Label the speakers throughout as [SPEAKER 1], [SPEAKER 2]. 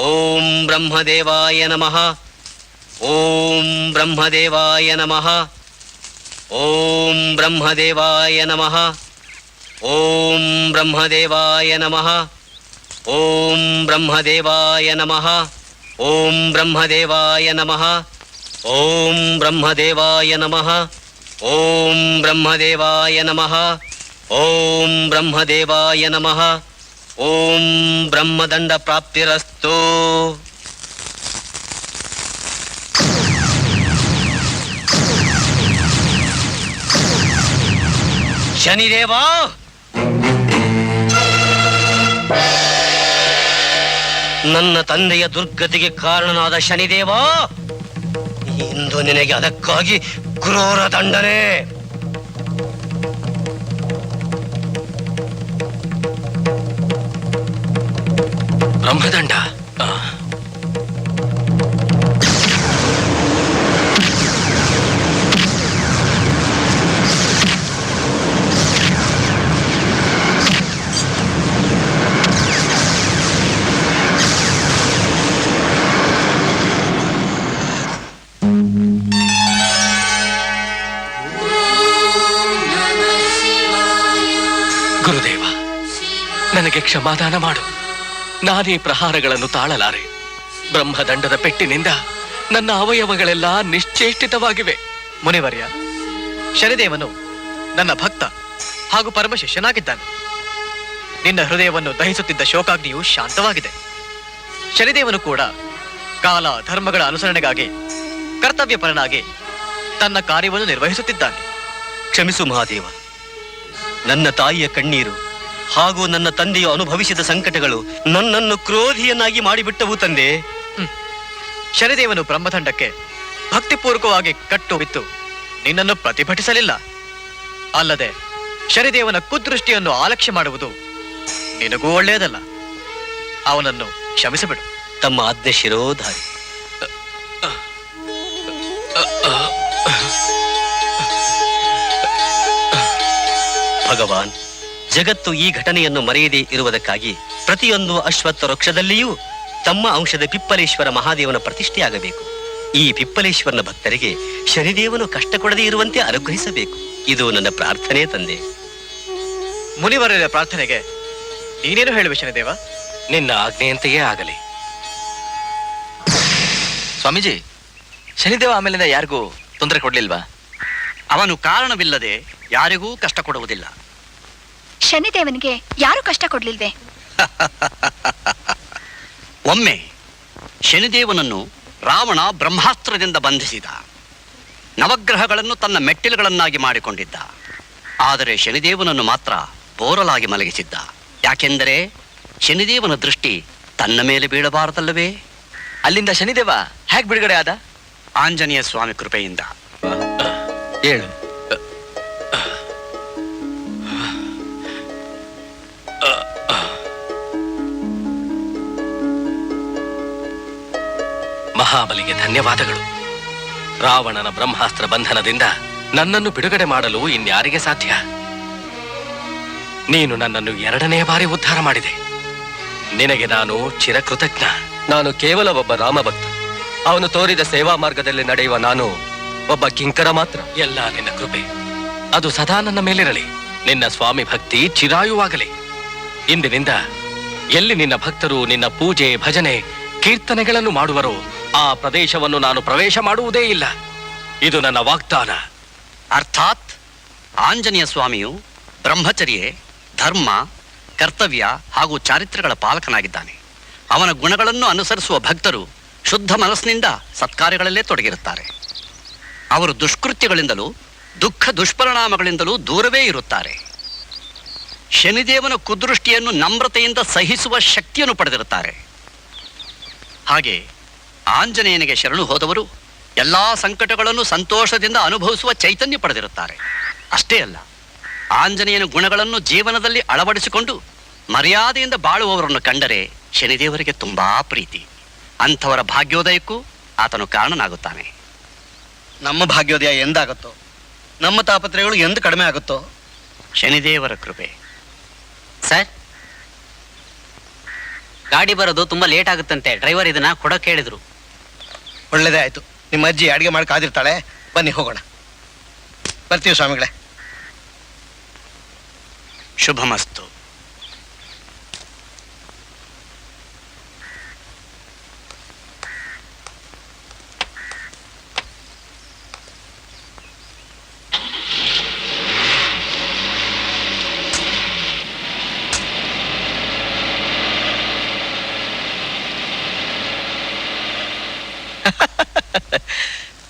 [SPEAKER 1] ಓಂ ಬ್ರಹ್ಮದೇವಾಯ ನಮಃ. ಓಂ ಬ್ರಹ್ಮದೇವಾಯ ನಮಃ. ಓಂ ಬ್ರಹ್ಮದೇವಾಯ ನಮಃ. ಓಂ ಬ್ರಹ್ಮದೇವಾಯ ನಮಃ. ಓಂ ಬ್ರಹ್ಮದೇವಾಯ ನಮಃ. ಓಂ ಬ್ರಹ್ಮದೇವಾಯ ನಮಃ. ಓಂ ಬ್ರಹ್ಮದೇವಾಯ ನಮಃ. ಓಂ ಬ್ರಹ್ಮದೇವಾಯ ನಮಃ. ಓಂ ಬ್ರಹ್ಮದೇವಾಯ ನಮಃ. ಓಂ ಬ್ರಹ್ಮದಂಡ ಪ್ರಾಪ್ತಿರಸ್ತು. ಶನಿದೇವ, ನನ್ನ ತಂದೆಯ ದುರ್ಗತಿಗೆ ಕಾರಣನಾದ ಶನಿದೇವ, ಇಂದು ನಿನಗೆ ಅದಕ್ಕಾಗಿ ಕ್ರೂರ ದಂಡನೆ.
[SPEAKER 2] ಬ್ರಹ್ಮದಂಡ. ಗುರುದೇವ, ನನಗೆ ಕ್ಷಮಾದಾನ ಮಾಡು. ನಾನೇ ಪ್ರಹಾರಗಳನ್ನು ತಾಳಲಾರೆ. ಬ್ರಹ್ಮದಂಡದ ಪೆಟ್ಟಿನಿಂದ ನನ್ನ ಅವಯವಗಳೆಲ್ಲ ನಿಶ್ಚೇಷ್ಟಿತವಾಗಿವೆ.
[SPEAKER 3] ಮುನಿವರ್ಯ, ಶನಿದೇವನು ನನ್ನ ಭಕ್ತ ಹಾಗೂ ಪರಮ ಶಿಷ್ಯನಾಗಿದ್ದಾನೆ. ನಿನ್ನ ಹೃದಯವನ್ನು ದಹಿಸುತ್ತಿದ್ದ ಶೋಕಾಗ್ನಿಯು ಶಾಂತವಾಗಿದೆ. ಶನಿದೇವನು ಕೂಡ ಕಾಲ ಧರ್ಮಗಳ ಅನುಸರಣೆಗಾಗಿ ಕರ್ತವ್ಯಪರನಾಗಿ ತನ್ನ ಕಾರ್ಯವನ್ನು ನಿರ್ವಹಿಸುತ್ತಿದ್ದಾನೆ.
[SPEAKER 1] ಕ್ಷಮಿಸು ಮಹಾದೇವ. ನನ್ನ ತಾಯಿಯ ಕಣ್ಣೀರು ಹಾಗೂ ನನ್ನ ತಂದೆಯು ಅನುಭವಿಸಿದ ಸಂಕಟಗಳು ನನ್ನನ್ನು ಕ್ರೋಧಿಯನ್ನಾಗಿ ಮಾಡಿಬಿಟ್ಟವು ತಂದೆ.
[SPEAKER 3] ಶನಿದೇವನು ಬ್ರಹ್ಮದಂಡಕ್ಕೆ ಭಕ್ತಿಪೂರ್ವಕವಾಗಿ ಕಟ್ಟು ಬಿತ್ತು ನಿನ್ನನ್ನು ಪ್ರತಿಭಟಿಸಲಿಲ್ಲ. ಅಲ್ಲದೆ ಶನಿದೇವನ ಕುದೃಷ್ಟಿಯನ್ನು ಆಲಕ್ಷ್ಯ ಮಾಡುವುದು ನಿನಗೂ ಒಳ್ಳೆಯದಲ್ಲ. ಅವನನ್ನು ಕ್ಷಮಿಸಿಬಿಡು.
[SPEAKER 1] ತಮ್ಮ ಆಜ್ಞೆ ಶಿರೋಧಾರಿ. ಭಗವಾನ್, ಜಗತ್ತು ಈ ಘಟನೆಯನ್ನು ಮರೆಯದೇ ಇರುವುದಕ್ಕಾಗಿ ಪ್ರತಿಯೊಂದು ಅಶ್ವತ್ಥ ವೃಕ್ಷದಲ್ಲಿಯೂ ತಮ್ಮ ಅಂಶದ ಪಿಪ್ಪಲೇಶ್ವರ ಮಹಾದೇವನ ಪ್ರತಿಷ್ಠೆಯಾಗಬೇಕು. ಈ ಪಿಪ್ಪಲೇಶ್ವರನ ಭಕ್ತರಿಗೆ ಶನಿದೇವನು ಕಷ್ಟ ಕೊಡದೇ ಇರುವಂತೆ ಅನುಗ್ರಹಿಸಬೇಕು. ಇದು ನನ್ನ ಪ್ರಾರ್ಥನೆ ತಂದೆ.
[SPEAKER 3] ಮುನಿವರ್ಯರ ಪ್ರಾರ್ಥನೆಗೆ ನೀನೇನು ಹೇಳುವೆ ಶನಿದೇವ?
[SPEAKER 2] ನಿನ್ನ ಆಜ್ಞೆಯಂತೆಯೇ ಆಗಲಿ. ಸ್ವಾಮೀಜಿ, ಶನಿದೇವ ಆಮೇಲಿಂದ ಯಾರಿಗೂ ತೊಂದರೆ ಕೊಡ್ಲಿಲ್ವಾ?
[SPEAKER 4] ಅವನು ಕಾರಣವಿಲ್ಲದೆ ಯಾರಿಗೂ ಕಷ್ಟ ಕೊಡುವುದಿಲ್ಲ.
[SPEAKER 5] ಶನಿದೇವನಿಗೆ ಯಾರು ಕಷ್ಟ ಕೊಡ್ಲಿಲ್ವೇ?
[SPEAKER 4] ಒಮ್ಮೆ ಶನಿದೇವನನ್ನು ರಾವಣ ಬ್ರಹ್ಮಾಸ್ತ್ರದಿಂದ ಬಂಧಿಸಿದ. ನವಗ್ರಹಗಳನ್ನು ತನ್ನ ಮೆಟ್ಟಿಲುಗಳನ್ನಾಗಿ ಮಾಡಿಕೊಂಡಿದ್ದ. ಆದರೆ ಶನಿದೇವನನ್ನು ಮಾತ್ರ ಬೋರಲಾಗಿ ಮಲಗಿಸಿದ್ದ. ಯಾಕೆಂದರೆ ಶನಿದೇವನ ದೃಷ್ಟಿ ತನ್ನ ಮೇಲೆ ಬೀಳಬಾರದಲ್ಲವೇ?
[SPEAKER 3] ಅಲ್ಲಿಂದ ಶನಿದೇವ ಹೇಗೆ ಬಿಡುಗಡೆ ಆದ?
[SPEAKER 4] ಆಂಜನೇಯ ಸ್ವಾಮಿ ಕೃಪೆಯಿಂದ.
[SPEAKER 2] ಹೇಳು. ಮಹಾಬಲಿಗೆ ಧನ್ಯವಾದಗಳು. ರಾವಣನ ಬ್ರಹ್ಮಾಸ್ತ್ರ ಬಂಧನದಿಂದ ನನ್ನನ್ನು ಬಿಡುಗಡೆ ಮಾಡಲು ಇನ್ಯಾರಿಗೆ ಸಾಧ್ಯ? ನೀನು ನನ್ನನ್ನು 2ನೇ ಬಾರಿ ಉದ್ಧಾರ ಮಾಡಿದೆ. ನಿನಗೆ ನಾನು ಚಿರಕೃತಜ್ಞ. ನಾನು ಕೇವಲ ಒಬ್ಬ ರಾಮಭಕ್ತ. ಅವನು ತೋರಿದ ಸೇವಾ ಮಾರ್ಗದಲ್ಲಿ ನಡೆಯುವ ನಾನು ಒಬ್ಬ ಕಿಂಕರ ಮಾತ್ರ. ಎಲ್ಲ ನಿನ್ನ ಕೃಪೆ, ಅದು ಸದಾ ನನ್ನ ಮೇಲಿರಲಿ. ನಿನ್ನ ಸ್ವಾಮಿ ಭಕ್ತಿ ಚಿರಾಯುವಾಗಲಿ. ಇಂದಿನಿಂದ ಎಲ್ಲಿ ನಿನ್ನ ಭಕ್ತರು ನಿನ್ನ ಪೂಜೆ ಭಜನೆ ಕೀರ್ತನೆಗಳನ್ನು ಮಾಡುವರೋ ಆ ಪ್ರದೇಶವನ್ನು ನಾನು ಪ್ರವೇಶ ಮಾಡುವುದೇ ಇಲ್ಲ. ಇದು ನನ್ನ ವಾಗ್ದಾನ.
[SPEAKER 4] ಅರ್ಥಾತ್ ಆಂಜನೇಯ ಸ್ವಾಮಿಯು ಬ್ರಹ್ಮಚರ್ಯೆ, ಧರ್ಮ, ಕರ್ತವ್ಯ ಹಾಗೂ ಚಾರಿತ್ರ್ಯಗಳ ಪಾಲಕನಾಗಿದ್ದಾನೆ. ಅವನ ಗುಣಗಳನ್ನು ಅನುಸರಿಸುವ ಭಕ್ತರು ಶುದ್ಧ ಮನಸ್ಸಿನಿಂದ ಸತ್ಕಾರ್ಯಗಳಲ್ಲೇ ತೊಡಗಿರುತ್ತಾರೆ. ಅವರು ದುಷ್ಕೃತ್ಯಗಳಿಂದಲೂ ದುಃಖ ದುಷ್ಪರಿಣಾಮಗಳಿಂದಲೂ ದೂರವೇ ಇರುತ್ತಾರೆ. ಶನಿದೇವನ ಕುದೃಷ್ಟಿಯನ್ನು ನಮ್ರತೆಯಿಂದ ಸಹಿಸುವ ಶಕ್ತಿಯನ್ನು ಪಡೆದಿರುತ್ತಾರೆ. ಹಾಗೆ ಆಂಜನೇಯನಿಗೆ ಶರಣು ಹೋದವರು ಎಲ್ಲಾ ಸಂಕಟಗಳನ್ನು ಸಂತೋಷದಿಂದ ಅನುಭವಿಸುವ ಚೈತನ್ಯ ಪಡೆದಿರುತ್ತಾರೆ. ಅಷ್ಟೇ ಅಲ್ಲ, ಆಂಜನೇಯನ ಗುಣಗಳನ್ನು ಜೀವನದಲ್ಲಿ ಅಳವಡಿಸಿಕೊಂಡು ಮರ್ಯಾದೆಯಿಂದ ಬಾಳುವವರನ್ನು ಕಂಡರೆ ಶನಿದೇವರಿಗೆ ತುಂಬಾ ಪ್ರೀತಿ. ಅಂಥವರ ಭಾಗ್ಯೋದಯಕ್ಕೂ ಆತನು ಕಾರಣನಾಗುತ್ತಾನೆ.
[SPEAKER 1] ನಮ್ಮ ಭಾಗ್ಯೋದಯ ಎಂದಾಗುತ್ತೋ, ನಮ್ಮ ತಾಪತ್ರಯಗಳು ಎಂದು ಕಡಿಮೆ ಆಗುತ್ತೋ?
[SPEAKER 4] ಶನಿದೇವರ ಕೃಪೆ.
[SPEAKER 1] ಸರ್,
[SPEAKER 6] ಗಾಡಿ ಬರೋದು ತುಂಬಾ ಲೇಟ್ ಆಗುತ್ತಂತೆ. ಡ್ರೈವರ್ ಇದನ್ನ ಕೊಡಕ್ಕೆ ಹೇಳಿದ್ರು.
[SPEAKER 7] ಒಳ್ಳೇದೇ ಆಯ್ತು. ನಿಮ್ಮ ಅಜ್ಜಿ ಅಡಿಗೆ ಮಾಡಿ ಕಾದಿರ್ತಾಳೆ. ಬನ್ನಿ ಹೋಗೋಣ. ಬರ್ತೀವಿ ಸ್ವಾಮಿಗಳೇ.
[SPEAKER 4] ಶುಭಮಸ್ತು.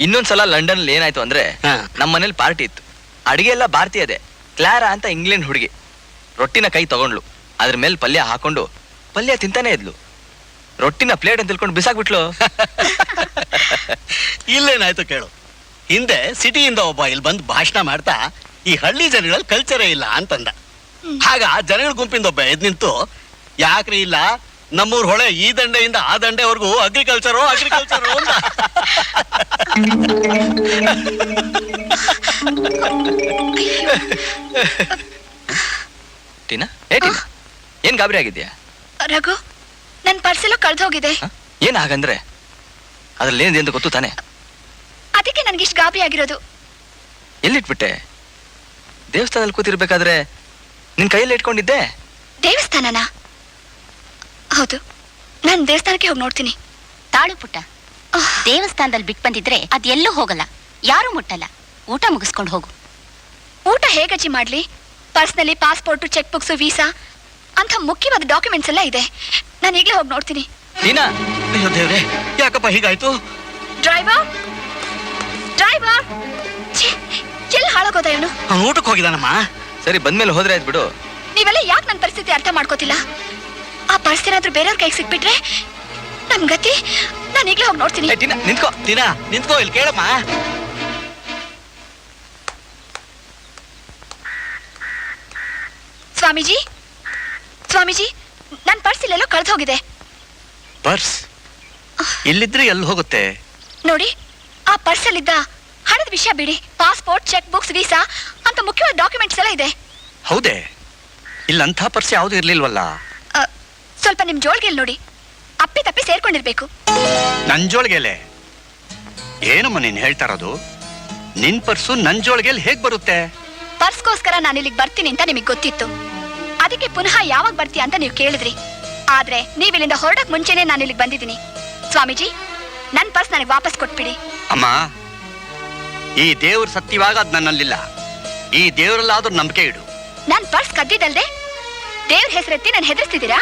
[SPEAKER 3] ಇನ್ನೊಂದ್ಸಲ ಲಂಡನ್ ಏನಾಯ್ತು ಅಂದ್ರೆ
[SPEAKER 4] ಹಾ.
[SPEAKER 3] ನಮ್ಮ ಮನೇಲಿ ಪಾರ್ಟಿ ಇತ್ತು. ಅಡಿಗೆ ಎಲ್ಲ ಭಾರತೀಯದೆ. ಕ್ಲಾರಾ ಅಂತ ಇಂಗ್ಲೆಂಡ್ ಹುಡುಗಿ ರೊಟ್ಟಿನ ಕೈ ತಗೊಂಡ್ಲು. ಅದ್ರ ಮೇಲೆ ಪಲ್ಯ ಹಾಕೊಂಡು ಪಲ್ಯ ತಿಂತಾನೆ ಇದ್ಲು. ರೊಟ್ಟಿನ ಪ್ಲೇಟ್ ಅಂತ ತಿಳ್ಕೊಂಡು ಬಿಸಾಕ್ಬಿಟ್ಲು.
[SPEAKER 4] ಇಲ್ಲೇನಾಯ್ತು ಕೇಳು. ಹಿಂದೆ ಸಿಟಿಯಿಂದ ಒಬ್ಬ ಇಲ್ಲಿ ಬಂದು ಭಾಷಣ ಮಾಡ್ತಾ ಈ ಹಳ್ಳಿ ಜನಗಳಲ್ಲಿ ಕಲ್ಚರೇ ಇಲ್ಲ ಅಂತಂದ. ಆಗ ಜನಗಳ ಗುಂಪಿಂದ ಒಬ್ಬ ಎದ್ ನಿಂತು, ಯಾಕ್ರಿ ಇಲ್ಲ, ನಮ್ಮೂರ್ ಹೊಳೆ ಈ ದಂಡೆಯಿಂದ ಆ ದಂಡೆವರೆಗೂ ಅಗ್ರಿಕಲ್ಚರು ಅಗ್ರಿಕಲ್ಚರು ಅಂತ.
[SPEAKER 3] ಟೀನಾ, ಟೀನಾ, ಏನ್ ಗಾಬರಿ ಆಗಿದ್ಯಾ?
[SPEAKER 5] ರಘು, ನನ್ನ ಪರ್ಸೆಲ್ಲ ಕಳ್ದು ಹೋಗಿದೆ.
[SPEAKER 3] ಏನ್ ಹಾಗಂದ್ರೆ ಅದ್ರಲ್ಲಿ ಏನಿದೆ ಅಂತ ಗೊತ್ತು ತಾನೆ?
[SPEAKER 5] ಅದಕ್ಕೆ ನನ್ಗಿಷ್ಟು ಗಾಬರಿ ಆಗಿರೋದು.
[SPEAKER 3] ಎಲ್ಲಿಟ್ಬಿಟ್ಟೆ? ದೇವಸ್ಥಾನದಲ್ಲಿ ಕೂತಿರ್ಬೇಕಾದ್ರೆ ನಿನ್ ಕೈಯಲ್ಲಿ ಇಟ್ಕೊಂಡಿದ್ದೆ.
[SPEAKER 5] ದೇವಸ್ಥಾನನ? ಹೌದು, ನಾನು ದೇವಸ್ಥಾನಕ್ಕೆ ಹೋಗಿ ನೋಡ್ತೀನಿ.
[SPEAKER 8] ತಾಳು ಪುಟ್ಟ, ದೇವಸ್ಥಾನದಲ್ಲಿ ಬಿಟ್ಟು ಬಂದಿದ್ರೆ ಅದೆಲ್ಲೂ ಹೋಗಲ್ಲ, ಯಾರು ಮುಟ್ಟಲ್ಲ. ಊಟ ಮುಗಿಸ್ಕೊಂಡು ಹೋಗು.
[SPEAKER 5] ಊಟ ಹೇಗಜ್ಜಿ ಮಾಡ್ಲಿ? ಪರ್ಸ್ನಲ್ಲಿ ಪಾಸ್ಪೋರ್ಟು, ಚೆಕ್ ಬುಕ್ಸು, ವೀಸಾ ಅಂತ ಮುಖ್ಯವಾದ ಡಾಕ್ಯುಮೆಂಟ್ಸ್ ಎಲ್ಲ ಇದೆ. ನಾನು ಈಗಲೇ ಹೋಗಿ ನೋಡ್ತೀನಿ.
[SPEAKER 3] ಟೀನಾ,
[SPEAKER 4] ಅಯ್ಯೋ ದೇವ್ರೆ, ಯಾಕಪ್ಪ ಹೀಗಾಯ್ತು?
[SPEAKER 5] ಡ್ರೈವರ್, ಡ್ರೈವರ್, ಎಲ್ಲಿ ಹಾಳಾಗೋದ ಇವನು?
[SPEAKER 4] ಅವ್ನು ಊಟಕ್ಕೆ ಹೋಗಿದಾನಮ್ಮ.
[SPEAKER 3] ಸರಿ, ಬಂದ್ಮೇಲೆ ಹೋದ್ರೆ ಆಯ್ತು ಬಿಡು.
[SPEAKER 5] ನೀವೆಲ್ಲ ಯಾಕೆ ನನ್ನ ಪರಿಸ್ಥಿತಿ ಅರ್ಥ ಮಾಡ್ಕೋತಿಲ್ಲ? ಆ ಪರ್ಸ್ ಏನಾದ್ರೂ ಬೇರೆಯವ್ರ ಕೈಗೆ ಸಿಕ್ಬಿಟ್ರೆ ನಮ್ ಗತಿ. ನಾನು ಈಗಲೇ ಹೋಗಿ ನೋಡ್ತೀನಿ.
[SPEAKER 3] ಏ, ಟೀನಾ, ನಿಂತ್ಕೋ.
[SPEAKER 4] ದಿನ ನಿಂತ್ಕೋ, ಇಲ್ಲಿ ಕೇಳಮ್ಮ.
[SPEAKER 5] ಸ್ವಾಮೀಜಿ, ಸ್ವಾಮೀಜಿ, ನನ್ನ ಪರ್ಸ್ ಇಲ್ಲೆಲ್ಲೋ ಕಳೆದು ಹೋಗಿದೆ.
[SPEAKER 4] ಪರ್ಸ್ ಇಲ್ಲಿದ್ರೆ ಎಲ್ಲಿ ಹೋಗುತ್ತೆ?
[SPEAKER 5] ನೋಡಿ, ಆ ಪರ್ಸಲ್ಲಿದ್ದ ಹಣದ ವಿಷಯ ಬಿಡಿ, ಪಾಸ್ಪೋರ್ಟ್, ಚೆಕ್ ಬುಕ್ಸ್, ವೀಸಾ ಅಂತ ಮುಖ್ಯವಾದ ಡಾಕ್ಯುಮೆಂಟ್ಸ್ ಎಲ್ಲ ಇದೆ.
[SPEAKER 4] ಹೌದೇ? ಇಲ್ಲಂಥ ಪರ್ಸ್ ಯಾವುದು ಇರ್ಲಿಲ್ವಲ್ಲ.
[SPEAKER 5] ಸ್ವಲ್ಪ ನಿಮ್ ಜೋಳ್ಗೆಲ್ ನೋಡಿ, ಅಪ್ಪಿ ತಪ್ಪಿ ಸೇರ್ಕೊಂಡಿರ್ಬೇಕು.
[SPEAKER 4] ನನ್ ಜೋಳಿಗೆಲೆ ಏನಮ್ಮ ನೀನ್ ಹೇಳ್ತಾ ಇರೋದು? ನಿನ್ ಪರ್ಸು ನನ್ ಜೋಳಿಗೆಲ್ ಹೇಗ್ ಬರುತ್ತೆ?
[SPEAKER 5] ಪರ್ಸ್ಗೋಸ್ಕರ ನಾನು ಇಲ್ಲಿಗೆ ಬರ್ತೀನಿ ಅಂತ ನಿಮಗೆ ಗೊತ್ತಿತ್ತು. ಅದಕ್ಕೆ ಪುನಃ ಯಾವಾಗ ಬರ್ತೀಯ ಅಂತ ನೀವು ಕೇಳಿದ್ರಿ. ಆದ್ರೆ ನೀವ್ ಇಲ್ಲಿಂದ ಹೊರಡಕ್ ಮುಂಚೆನೆ ನಾನು ಇಲ್ಲಿಗೆ ಬಂದಿದ್ದೀನಿ. ಸ್ವಾಮೀಜಿ, ನನ್ನ ಪರ್ಸ್ ನನಗೆ ವಾಪಸ್ ಕೊಟ್ಬಿಡಿ.
[SPEAKER 4] ಅಮ್ಮ, ಈ ದೇವ್ರ ಸತ್ಯವಾಗ ಅದ್ ನನ್ನಲ್ಲಿಲ್ಲ. ಈ ದೇವ್ರಲ್ಲಾದ್ರೂ ನಂಬಿಕೆ ಇಡು.
[SPEAKER 5] ನನ್ ಪರ್ಸ್ ಕದ್ದಿದ್ದಲ್ದೆ ದೇವ್ರ ಹೆಸರೆತ್ತಿ ನಾನು ಹೆದರ್ಸ್ತಿದ್ದೀರಾ?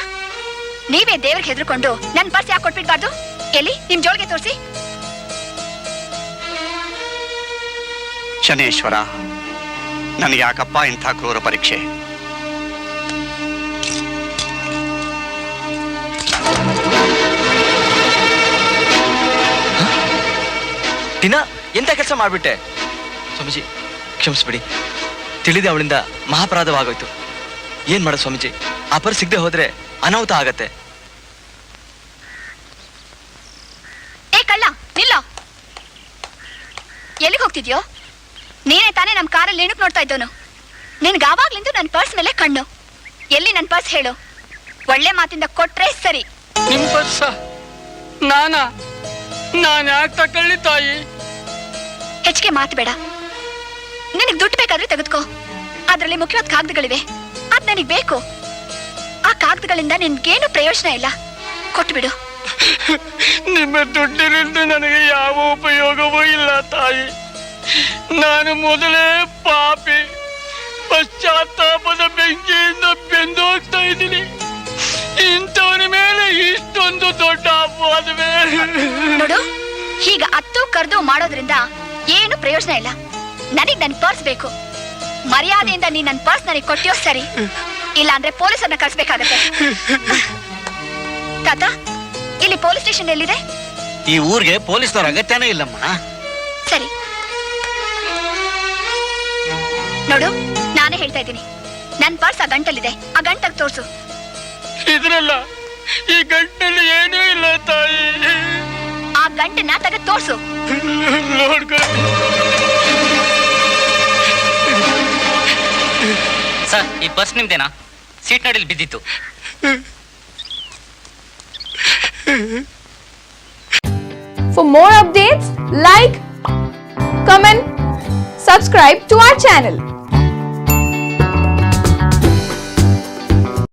[SPEAKER 5] ನೀವೇ ದೇವ್ರಿಗೆ ಹೆದರ್ಕೊಂಡು ನನ್ ಪರ್ಸ್ ಯಾಕೆ ಕೊಟ್ಬಿಡ್ಬಾರ್ದು? ಎಲ್ಲಿ ನಿಮ್ ಜೋಳಿಗೆ ತೋರಿಸಿ.
[SPEAKER 4] ಶನೇಶ್ವರ, ನನಗೆ ಯಾಕಪ್ಪ ಇಂಥ ಕ್ರೂರ ಪರೀಕ್ಷೆ?
[SPEAKER 3] ಟೀನಾ, ಎಂತ ಕೆಲಸ ಮಾಡ್ಬಿಟ್ಟೆ? ಸ್ವಾಮೀಜಿ, ಕ್ಷಮಿಸ್ಬಿಡಿ. ತಿಳಿದೆ ಅವಳಿಂದ ಮಹಾಪರಾಧವಾಗೋಯ್ತು. ಏನ್ ಮಾಡ ಸ್ವಾಮೀಜಿ? ಆ ಪರ್ಸ್ ಸಿಗದೆ ಹೋದ್ರೆ ಅನಾಹುತ ಆಗತ್ತೆ.
[SPEAKER 5] ಏ ಕಳ್ಳ, ನಿಲ್ಲೋ. ಎಲ್ಲಿಗೆ ಹೋಗ್ತಿದ್ಯೋ? ನೀನೇ ತಾನೇ ನಮ್ ಕಾರಲ್ಲಿ ಇಣುಕ್ ನೋಡ್ತಾ ಇದ್ದೋನು. ನಿನ್ಗೆ ಆವಾಗ್ಲಿಂದ ನನ್ನ ಪರ್ಸ್ ಮೇಲೆ ಕಣ್ಣು. ಎಲ್ಲಿ ನನ್ನ ಪರ್ಸ್ ಹೇಳು? ಒಳ್ಳೆ ಮಾತಿಂದ ಕೊಟ್ರೆ ಸರಿ.
[SPEAKER 2] ನಿಮ್ ಪರ್ಸ ನಾನಾ? ನಾನು ಯಾಕೆ ತಕೊಳ್ಳಿ ತಾಯಿ?
[SPEAKER 5] ಹೆಚ್ಚಿಗೆ ಮಾತು ಬೇಡ. ನಿನಗ್ ದುಡ್ಡು ಬೇಕಾದ್ರೆ ತೆಗೆದುಕೋ. ಅದ್ರಲ್ಲಿ ಮುಖ್ಯವಾದ ಕಾಗದಗಳಿವೆ, ಅದ್ ನನಗ್ ಬೇಕು. ಆ ಕಾಗದಗಳಿಂದ ನಿನ್ಗೇನು ಪ್ರಯೋಜನ ಇಲ್ಲ. ಕೊಟ್ಟು ಬಿಡು.
[SPEAKER 2] ನಿಮ್ಮ ದುಡ್ಡಿನಿಂದ ನನಗೆ ಯಾವ ಉಪಯೋಗವೂ ಇಲ್ಲ ತಾಯಿ. ನಾನು ಮೊದಲೇ ಪಾಪಿ. ಪಶ್ಚಾತ್ತಾಪದ ಬೆಂಕಿಯಿಂದ ಬೆಂದು ಹೋಗ್ತಾ ಇದ್ದೀನಿ. ಇಂಥವನ ಮೇಲೆ ಇಷ್ಟೊಂದು ದೊಡ್ಡ ಅಪವಾದವೇ?
[SPEAKER 5] ನೋಡು, ಹೀಗ ಅತ್ತು ಕರೆದು ಮಾಡೋದ್ರಿಂದ ಏನು ಪ್ರಯೋಜನ ಇಲ್ಲ. ನನಗ್ ನನ್ ಪರ್ಸ್ ಬೇಕು. ಮರ್ಯಾದೆಯಿಂದ ನೀನ್ ನನ್ ಪರ್ಸ್ ನನಗೆ ಕೊಟ್ಟಿಯೋ ಸರಿ, ಇಲ್ಲ ಅಂದ್ರೆ ಪೊಲೀಸರನ್ನ ಕಳ್ಸ್ಬೇಕಾಗತ್ತೆ. ತಾತ, ಇಲ್ಲಿ ಪೊಲೀಸ್ ಸ್ಟೇಷನ್ ಎಲ್ಲಿದೆ?
[SPEAKER 4] ಈ ಊರಿಗೆ ಪೊಲೀಸ್ನವ್ರ ಅಗತ್ಯನೇ ಇಲ್ಲಮ್ಮ.
[SPEAKER 5] ಸರಿ, ನೋಡು, ನಾನೇ ಹೇಳ್ತಾ ಇದ್ದೀನಿ. ನನ್ ಪರ್ಸ್ ಆ ಗಂಟಲ್ಲಿದೆ. ಆ ಗಂಟಾಗ ತೋರ್ಸು.
[SPEAKER 2] ಇದ್ರಲ್ಲ, ಈ ಗಂಟಲ್ಲಿ ಏನೂ ಇಲ್ಲ ತಾಯಿ.
[SPEAKER 5] ಆ ಗಂಟನ್ನ ತೆಗೆದು ತೋರ್ಸು.
[SPEAKER 6] ಸರ್, ಈ ಪರ್ಸ್ ನಿಮ್ದೇನಾ? ಸೀಟ್ ನಡಿಲಿ ಬಿದ್ದಿತ್ತು.
[SPEAKER 9] For more updates, like, comment, subscribe to our channel.